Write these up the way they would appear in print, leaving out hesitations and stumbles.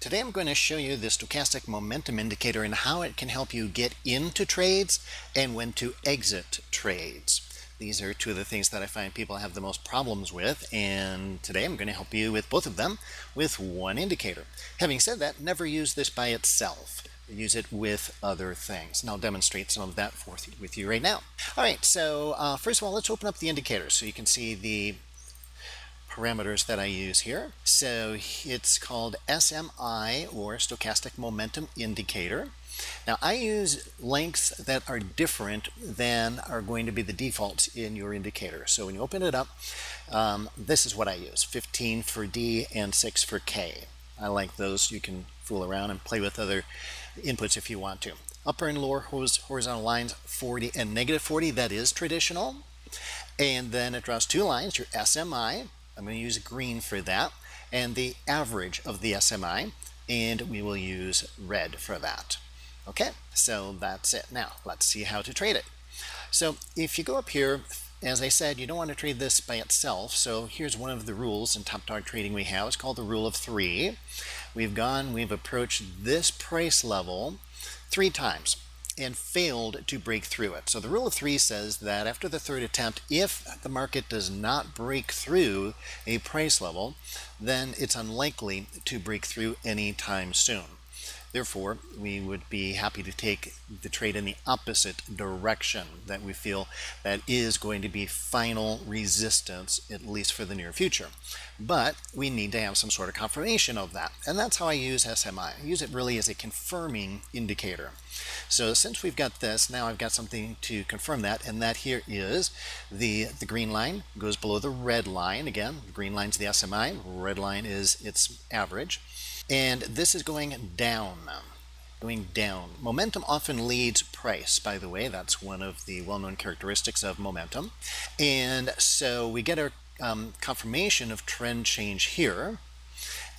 Today I'm going to show you the stochastic momentum indicator and how it can help you get into trades and when to exit trades. These are two of the things that I find people have the most problems with, and today I'm going to help you with both of them with one indicator. Having said that, never use this by itself. Use it with other things, and I'll demonstrate some of that with you right now. All right, so first of all, let's open up the indicator so you can see the parameters that I use here. So it's called SMI, or Stochastic Momentum Indicator. Now I use lengths that are different than are going to be the defaults in your indicator. So when you open it up, this is what I use: 15 for D and 6 for K. I like those. You can fool around and play with other inputs if you want to. Upper and lower horizontal lines, 40 and negative 40, that is traditional. And then it draws two lines, your SMI. I'm going to use green for that, and the average of the SMI, and we will use red for that. Okay, so that's it. Now let's see how to trade it. So if you go up here, as I said, you don't want to trade this by itself. So here's one of the rules in TopDogTrading we have. It's called the rule of 3. We've approached this price level 3 times and failed to break through it. So the rule of 3 says that after the third attempt, if the market does not break through a price level, then it's unlikely to break through anytime soon. Therefore, we would be happy to take the trade in the opposite direction, that we feel that is going to be final resistance, at least for the near future. But we need to have some sort of confirmation of that. And that's how I use SMI. I use it really as a confirming indicator. So since we've got this, now I've got something to confirm that, and that here is the green line goes below the red line. Again, the green line's the SMI, red line is its average. And this is going down. Momentum often leads price, by the way. That's one of the well-known characteristics of momentum. And so we get our confirmation of trend change here.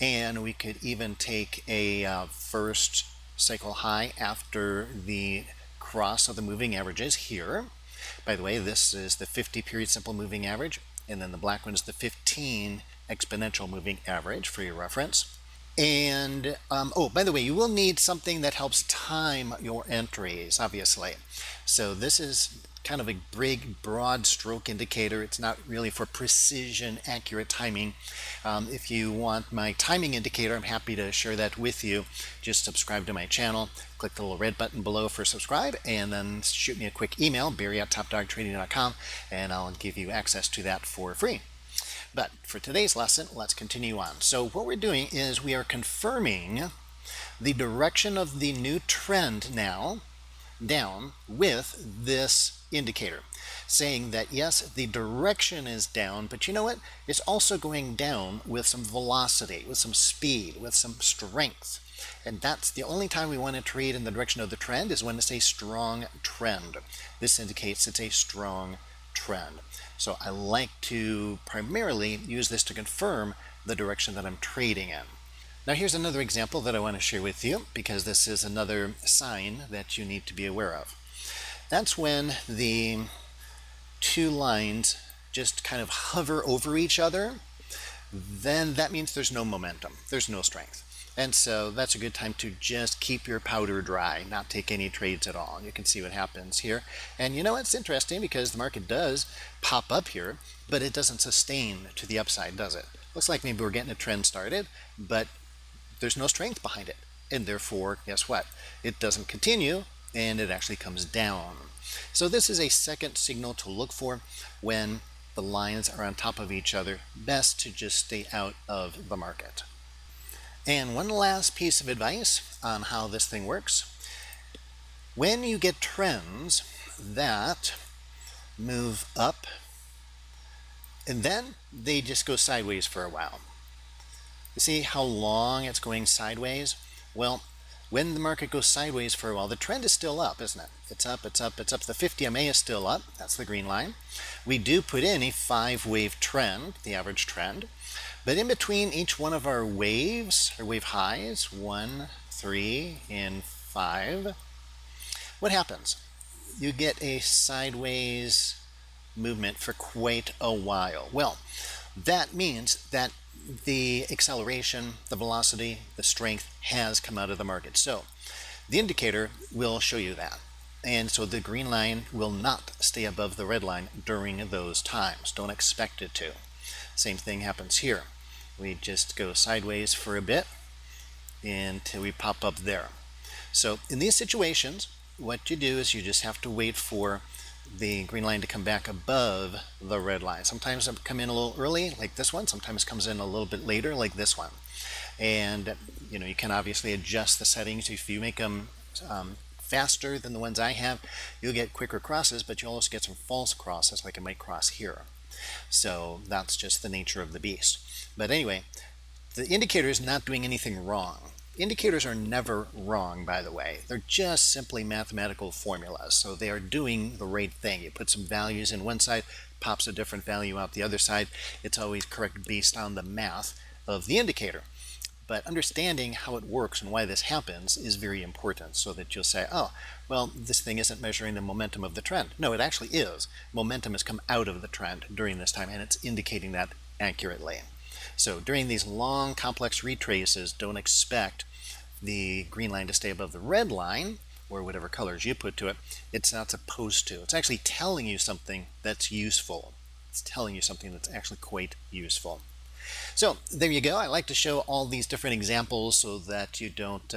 And we could even take a first cycle high after the cross of the moving averages here. By the way, this is the 50 period simple moving average, and then the black one is the 15 exponential moving average for your reference. And oh, by the way, you will need something that helps time your entries, obviously. So this is kind of a big, broad stroke indicator. It's not really for precision, accurate timing. If you want my timing indicator, I'm happy to share that with you. Just subscribe to my channel, click the little red button below for subscribe, and then shoot me a quick email, barry@topdogtrading.com, and I'll give you access to that for free. But for today's lesson, let's continue on. So what we're doing is we are confirming the direction of the new trend now down with this indicator, saying that yes, the direction is down, but you know what? It's also going down with some velocity, with some speed, with some strength. And that's the only time we want to trade in the direction of the trend, is when it's a strong trend. This indicates it's a strong trend. So I like to primarily use this to confirm the direction that I'm trading in. Now here's another example that I want to share with you, because this is another sign that you need to be aware of. That's when the two lines just kind of hover over each other. Then that means there's no momentum, there's no strength. And so that's a good time to just keep your powder dry, not take any trades at all. You can see what happens here. And you know, it's interesting because the market does pop up here, but it doesn't sustain to the upside, does it? Looks like maybe we're getting a trend started, but there's no strength behind it. And therefore, guess what? It doesn't continue, and it actually comes down. So this is a second signal to look for when the lines are on top of each other. Best to just stay out of the market. And one last piece of advice on how this thing works. When you get trends that move up and then they just go sideways for a while. You see how long it's going sideways? Well, when the market goes sideways for a while, the trend is still up, isn't it? It's up, it's up, it's up. The 50 MA is still up. That's the green line. We do put in a 5-wave trend, the average trend. But in between each one of our waves, or wave highs, 1, 3, and 5, what happens? You get a sideways movement for quite a while. Well, that means that the acceleration, the velocity, the strength has come out of the market. So the indicator will show you that. And so the green line will not stay above the red line during those times. Don't expect it to. Same thing happens here. We just go sideways for a bit until we pop up there. So in these situations, what you do is you just have to wait for the green line to come back above the red line. Sometimes it come in a little early, like this one. Sometimes it comes in a little bit later, like this one. And you can obviously adjust the settings. If you make them faster than the ones I have, you'll get quicker crosses, but you'll also get some false crosses, like it might cross here. So that's just the nature of the beast. But anyway, the indicator is not doing anything wrong. Indicators are never wrong, by the way. They're just simply mathematical formulas. So they are doing the right thing. You put some values in one side, pops a different value out the other side. It's always correct based on the math of the indicator. But understanding how it works and why this happens is very important, so that you'll say, oh, well, this thing isn't measuring the momentum of the trend. No, it actually is. Momentum has come out of the trend during this time, and it's indicating that accurately. So during these long, complex retraces, don't expect the green line to stay above the red line, or whatever colors you put to it. It's not supposed to. It's actually telling you something that's useful. It's telling you something that's actually quite useful. So there you go. I like to show all these different examples so that you don't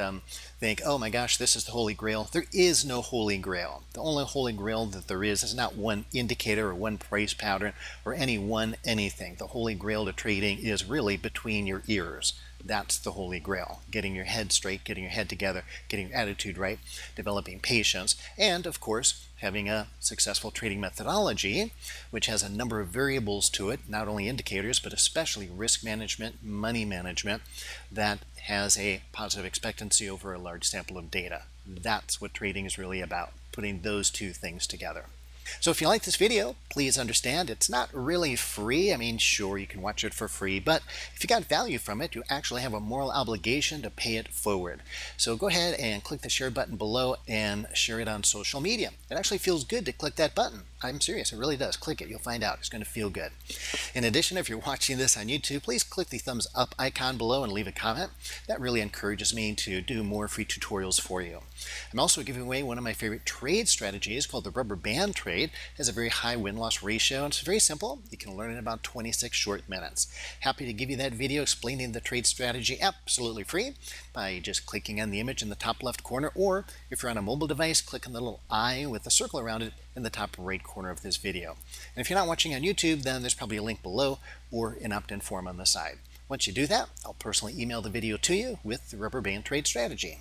think, oh my gosh, this is the Holy Grail. There is no Holy Grail. The only Holy Grail that there is not one indicator or one price pattern or any one anything. The Holy Grail to trading is really between your ears. That's the Holy Grail. Getting your head straight, getting your head together, getting your attitude right, developing patience, and of course, having a successful trading methodology, which has a number of variables to it, not only indicators, but especially risk management, money management, that has a positive expectancy over a large sample of data. That's what trading is really about, putting those two things together. So if you like this video, please understand it's not really free. I mean, sure, you can watch it for free, but if you got value from it, you actually have a moral obligation to pay it forward. So go ahead and click the share button below and share it on social media. It actually feels good to click that button. I'm serious, it really does. Click it, you'll find out. It's going to feel good. In addition, if you're watching this on YouTube, please click the thumbs up icon below and leave a comment. That really encourages me to do more free tutorials for you. I'm also giving away one of my favorite trade strategies called the rubber band trade. It has a very high win-loss ratio, and it's very simple. You can learn in about 26 short minutes. Happy to give you that video explaining the trade strategy absolutely free by just clicking on the image in the top left corner, or if you're on a mobile device, click on the little eye with a circle around it in the top right corner of this video. And if you're not watching on YouTube, then there's probably a link below or an opt-in form on the side. Once you do that, I'll personally email the video to you with the rubber band trade strategy.